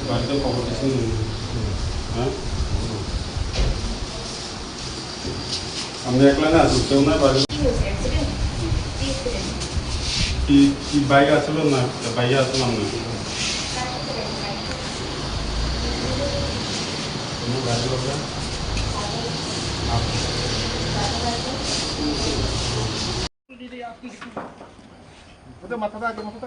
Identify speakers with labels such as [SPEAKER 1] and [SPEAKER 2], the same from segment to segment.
[SPEAKER 1] বাড়িতে খবর দিচ্ছেন? হ্যাঁ, আপনি একলা না কেউ না বাড়ি? কি বাইক আসলো না? বাইকে আসলাম না।
[SPEAKER 2] মাথাটা আগে মাথাটা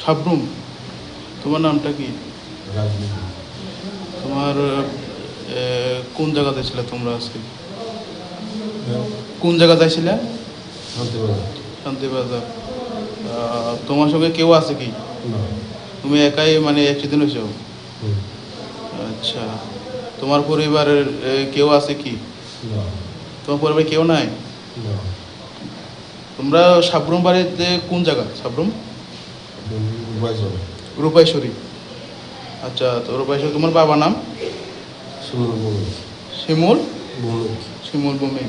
[SPEAKER 3] সাবরুম, তোমার নামটা কি? তোমার কোন জায়গাতে ছিলে তোমরা আজকে? কোন জায়গাতে ছিলে? শান্তিবাজার। তোমার সঙ্গে কেউ আছে কি? তুমি একাই মানে অ্যাক্সিডেন্ট হয়েছো? আচ্ছা, তোমার পরিবারের কেউ আছে কি? তোমার পরিবারে কেউ নাই? তোমরা সাবরুম বাড়িতে কোন জায়গা? সাবরুম রূপাইশ্বরী। আচ্ছা, তো রূপাইশ্বরী তোমার বাবার নাম? শিমুল শিমুল ভূমি।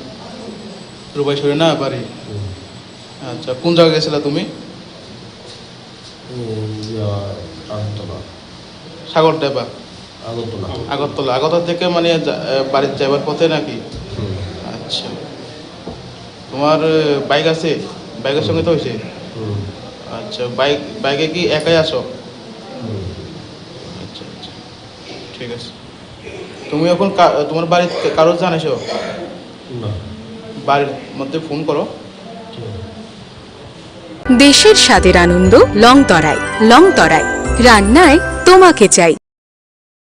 [SPEAKER 3] রূপাইশ্বরী না বাড়ি? আচ্ছা, কোন জায়গায় গেছিলা তুমি? সাগরডাবা, আগরতলা। আগরতলা থেকে মানে বাড়ির যাবার পথে নাকি? আচ্ছা, তোমার বাইক আছে? বাইকের সঙ্গে তো হয়েছে? আচ্ছা, বাইকে কি একাই আসো? আচ্ছা আচ্ছা, ঠিক আছে। তুমি এখন তোমার বাড়ির কারো জানাইছো? বাড়ির মধ্যে ফোন করো।
[SPEAKER 4] দেশের স্বাদের আনন্দ লংতরাই। লংতরাই রান্নায় তোমাকে চাই।